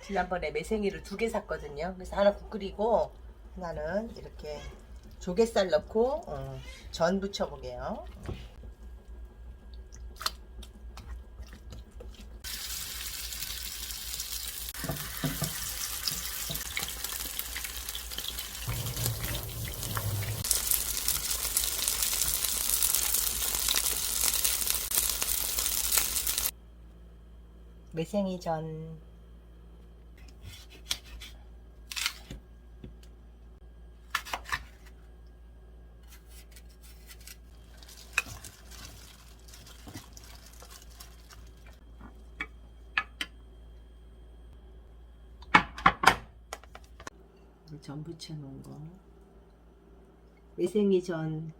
지난번에 매생이를 2개 샀거든요. 그래서 하나 국 끓이고 하나는 이렇게 조갯살 넣고 전 부쳐보게요. 매생이 전. 전 부쳐 놓은 거. 매생이 전.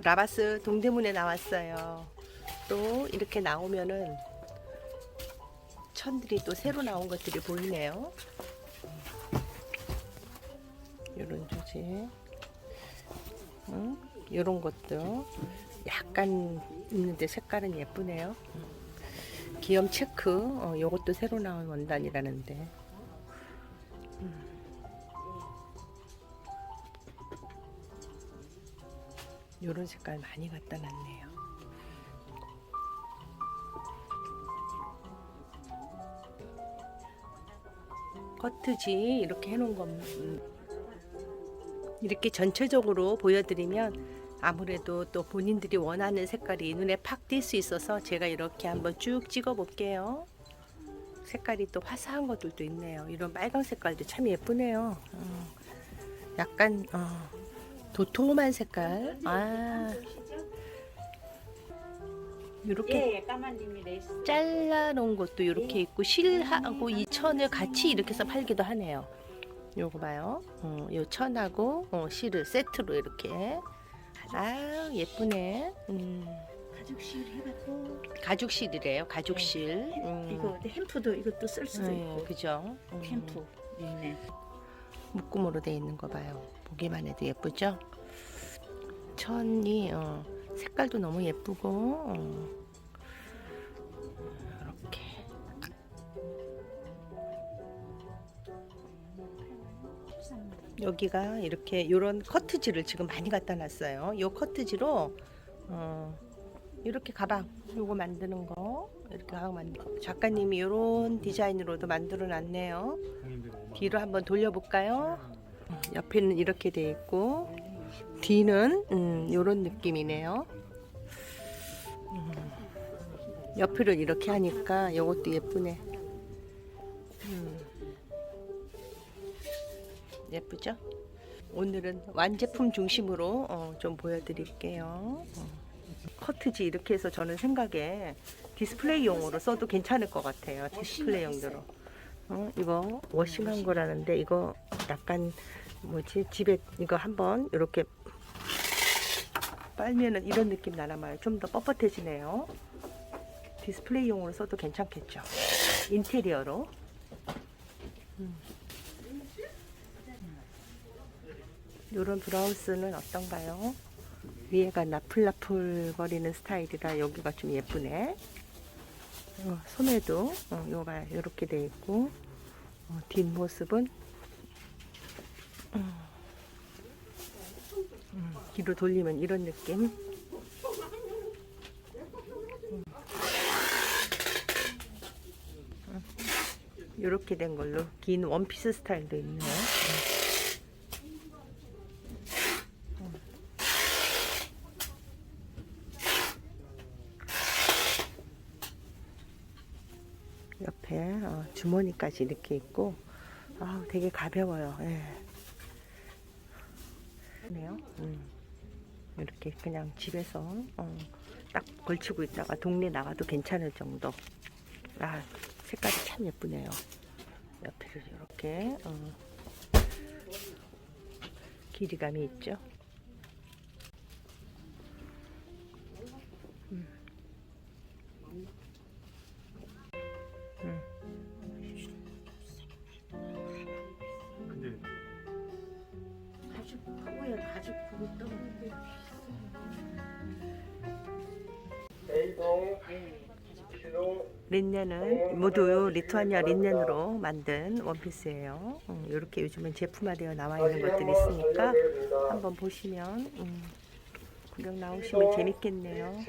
라바스 동대문에 나왔어요. 또 이렇게 나오면은 천들이 또 새로 나온 것들이 보이네요. 요런 조직, 요런 것도 약간 있는데 색깔은 예쁘네요. 기염 체크, 요것도 새로 나온 원단이라는데. 요런 색깔 많이 갖다 놨네요. 커트지 이렇게 해놓은 거 이렇게 전체적으로 보여드리면 아무래도 또 본인들이 원하는 색깔이 눈에 팍 띌 수 있어서 제가 이렇게 한번 쭉 찍어 볼게요. 색깔이 또 화사한 것들도 있네요. 이런 빨강 색깔도 참 예쁘네요. 약간 도톰한 색깔. 이렇게 잘라 놓은 것도 이렇게 있고 실하고 이 천을 같이 이렇게 해서 팔기도 하네요. 요거 봐요. 요 천하고 실을 세트로 이렇게. 예쁘네. 가죽실 해갖고 가죽실이래요. 가죽실. 이거 햄프도 이것도 쓸 수도 있고. 그죠? 햄프. 네. 묶음으로 돼 있는 거 봐요. 보기만 해도 예쁘죠? 천이 색깔도 너무 예쁘고 이렇게 여기가 이렇게 요런 커트지를 지금 많이 갖다 놨어요. 요 커트지로 이렇게 가방 요거 만드는 거 이렇게 가방 만드는 거 작가님이 요런 디자인으로도 만들어 놨네요. 뒤로 한번 돌려볼까요? 옆에는 이렇게 돼 있고 뒤는 요런 느낌이네요. 옆으로 이렇게 하니까 요것도 예쁘네. 예쁘죠? 오늘은 완제품 중심으로 좀 보여드릴게요. 커트지 이렇게 해서 저는 생각에 디스플레이용으로 써도 괜찮을 것 같아요. 디스플레이 용도로. 이거 워싱한 거라는데 이거 약간 뭐지 집에 이거 한번 이렇게 빨면은 이런 느낌 나나 봐요. 좀 더 뻣뻣해지네요. 디스플레이용으로 써도 괜찮겠죠. 인테리어로. 요런 브라우스는 어떤가요? 위에가 나풀나풀 거리는 스타일이라 여기가 좀 예쁘네. 소매도 요거 봐요. 요렇게 돼 있고 뒷모습은 뒤로 돌리면 이런 느낌. 이렇게 된 걸로 긴 원피스 스타일도 있네요. 옆에 주머니까지 이렇게 있고 되게 가벼워요. 예. 네요. 이렇게 그냥 집에서 딱 걸치고 있다가 동네 나가도 괜찮을 정도. 색깔이 참 예쁘네요. 옆에를 이렇게 길이감이 있죠. 근데 가죽 그거야 가죽 그거 떠는데. 린넨은 모두 리투아니아 린넨으로 만든 원피스예요. 이렇게 요즘은 제품화되어 나와 있는 것들이 있으니까 한번 보시면 구경 나오시면 재밌겠네요.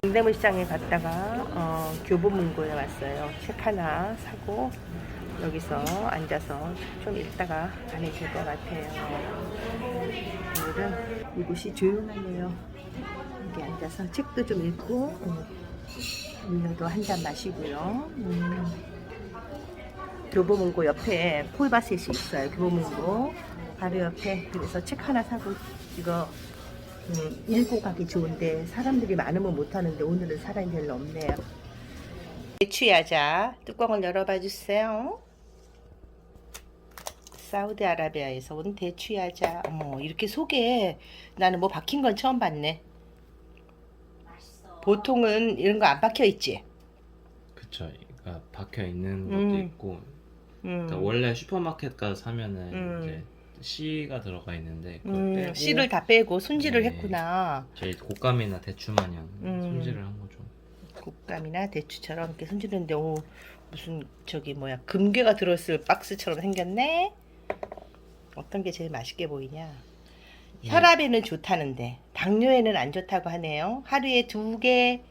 동대문 시장에 갔다가 교보문고에 왔어요. 책 하나 사고 여기서 앉아서 좀 읽다가 가면 될 것 같아요. 오늘은 이곳이 조용하네요. 여기 앉아서 책도 좀 읽고 음료도 한 잔 마시고요. 교보문고 옆에 폴바셋이 있어요. 교보문고 바로 옆에. 그래서 책 하나 사고 이거 읽고 가기 좋은데 사람들이 많으면 못하는데 오늘은 사람이 별로 없네요. 대추야자 뚜껑을 열어봐 주세요. 사우디아라비아에서 온 대추야자. 어머, 이렇게 속에 나는 뭐 박힌 건 처음 봤네. 맛있어. 보통은 이런 거 안 박혀 있지. 그쵸. 그러니까 박혀 있는 것도 있고, 그러니까 원래 슈퍼마켓 가서 사면은 이제 씨가 들어가 있는데 그걸 빼고 씨를 다 빼고 손질을 네. 했구나. 저희 곶감이나 대추 마냥 손질을 한 거죠. 곶감이나 대추처럼 이렇게 손질했는데 오, 무슨 저기 뭐야 금괴가 들어있을 박스처럼 생겼네. 어떤 게 제일 맛있게 보이냐? 혈압에는 좋다는데 당뇨에는 안 좋다고 하네요. 하루에 2개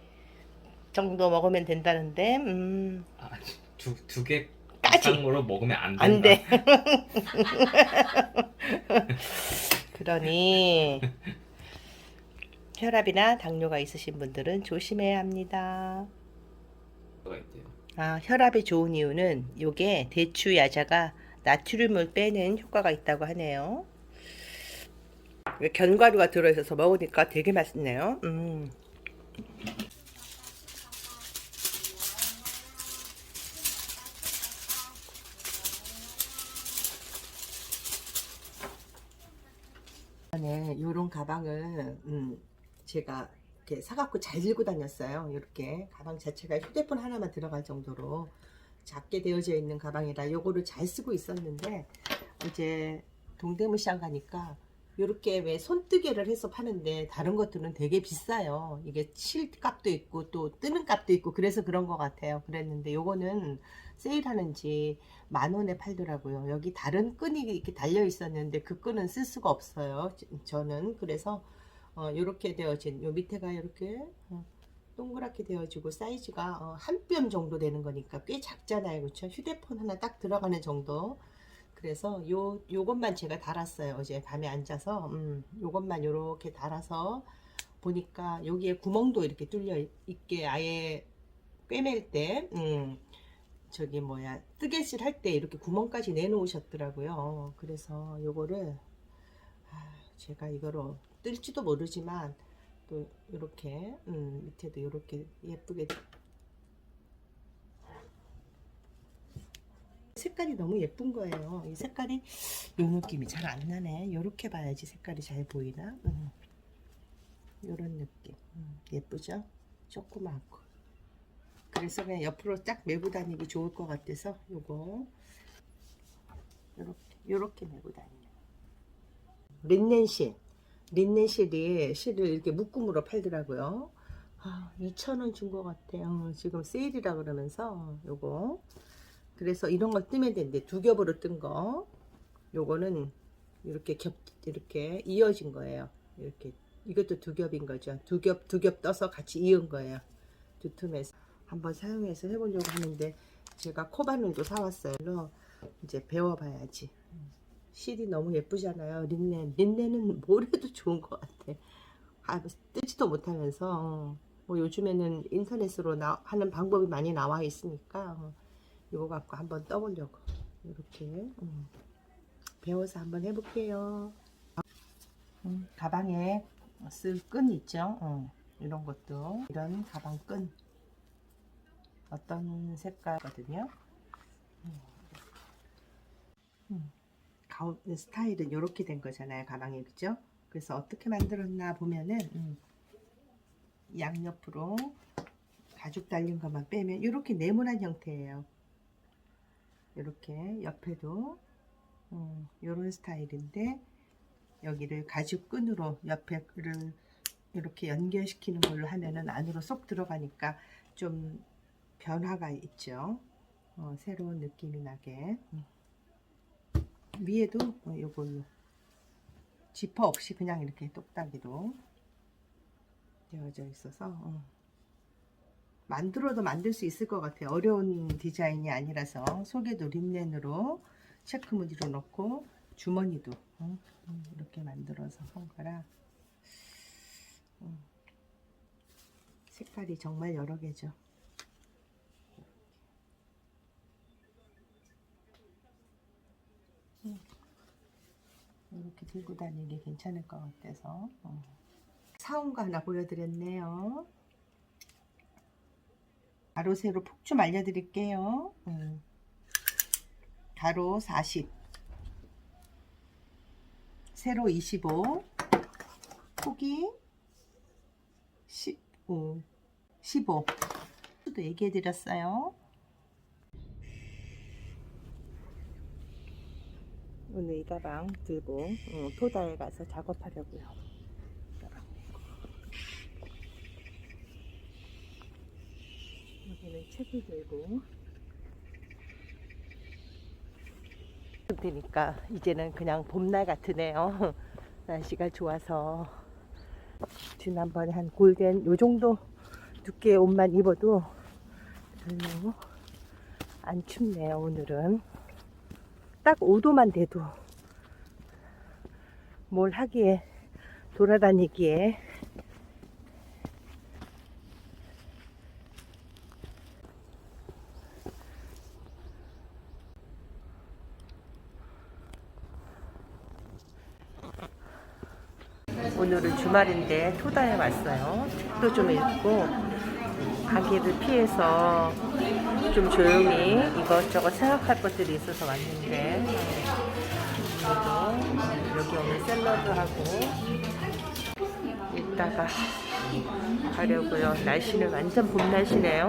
정도 먹으면 된다는데 두 개 까지 이상으로 먹으면 안 된다. 안 돼. 그러니 혈압이나 당뇨가 있으신 분들은 조심해야 합니다. 뭐가 있대요. 아, 혈압에 좋은 이유는 요게 대추 야자가 나트륨을 빼는 효과가 있다고 하네요. 견과류가 들어있어서 먹으니까 되게 맛있네요. 네, 요런 가방을 제가 이렇게 사갖고 잘 들고 다녔어요. 이렇게 가방 자체가 휴대폰 하나만 들어갈 정도로 작게 되어져 있는 가방이라 요거를 잘 쓰고 있었는데 이제 동대문 시장 가니까 요렇게 왜 손뜨개를 해서 파는데 다른 것들은 되게 비싸요. 이게 실 값도 있고 또 뜨는 값도 있고 그래서 그런 것 같아요. 그랬는데 요거는 세일하는지 10,000원에 팔더라고요. 여기 다른 끈이 이렇게 달려 있었는데 그 끈은 쓸 수가 없어요. 저는 그래서 요렇게 되어진 요 밑에가 이렇게 동그랗게 되어지고 사이즈가 한 뼘 정도 되는 거니까 꽤 작잖아요. 그렇죠? 휴대폰 하나 딱 들어가는 정도. 그래서 요것만 제가 달았어요. 어제 밤에 앉아서 요것만 요렇게 달아서 보니까 여기에 구멍도 이렇게 뚫려 있게 아예 꿰맬 때 저기 뭐야 뜨개질 할 때 이렇게 구멍까지 내놓으셨더라고요. 그래서 요거를 제가 이거로 뜰지도 모르지만 또 이렇게 밑에도 이렇게 예쁘게 색깔이 너무 예쁜 거예요. 이 색깔이 요 느낌이 잘 안 나네. 이렇게 봐야지 색깔이 잘 보이나? 요런 느낌 예쁘죠? 조그맣고 그래서 그냥 옆으로 딱 메고 다니기 좋을 것 같아서 요거 요렇게 메고 다니는 린넨실 린넨실이 실을 이렇게 묶음으로 팔더라고요. 2,000원 준 것 같아요. 지금 세일이라 그러면서 요거 그래서 이런 걸 뜨면 되는데 두 겹으로 뜬 거 요거는 이렇게 이렇게 이어진 거예요. 이렇게 이것도 두 겹인 거죠. 두 겹 떠서 같이 이은 거예요. 두 틈에서 한번 사용해서 해보려고 하는데 제가 코바늘도 사왔어요. 이제 배워봐야지. 실이 너무 예쁘잖아요. 린넨은 뭘 해도 좋은 것 같아. 뜨지도 못하면서 뭐 요즘에는 인터넷으로 하는 방법이 많이 나와 있으니까 이거 갖고 한번 떠보려고 이렇게 배워서 한번 해볼게요. 가방에 쓸 끈 있죠. 이런 것도 이런 가방 끈 어떤 색깔이거든요. 가운 스타일은 이렇게 된 거잖아요. 가방이 그죠? 그래서 어떻게 만들었나 보면은 양옆으로 가죽 달린 것만 빼면 이렇게 네모난 형태예요. 이렇게 옆에도 이런 스타일인데 여기를 가죽 끈으로 옆에를 이렇게 연결시키는 걸로 하면은 안으로 쏙 들어가니까 좀 변화가 있죠. 새로운 느낌이 나게. 위에도 요걸로 지퍼 없이 그냥 이렇게 똑딱이로 되어져 있어서 만들어도 만들 수 있을 것 같아요. 어려운 디자인이 아니라서. 속에도 립넨으로 체크 무늬로 넣고 주머니도 이렇게 만들어서 한 거라 색깔이 정말 여러 개죠. 이렇게 들고 다니기 괜찮을 것 같아서 사온 거 하나 보여드렸네요. 가로 세로 폭 좀 알려드릴게요. 가로 40, 세로 25, 폭이 15, 15. 또 얘기해드렸어요. 오늘 이 가방 들고 토다에 가서 작업하려고요. 여기는 책을 들고 되니까 이제는 그냥 봄날 같으네요. 날씨가 좋아서 지난번에 한 골덴 요 정도 두께의 옷만 입어도 별로 안 춥네요. 오늘은 딱 5도만 돼도 뭘 하기에 돌아다니기에 오늘은 주말인데 토다에 왔어요. 책도 좀 읽고 가게를 피해서 좀 조용히 이것저것 생각할 것들이 있어서 왔는데 여기 오늘 샐러드하고 이따가 가려고요. 날씨는 완전 봄 날씨네요.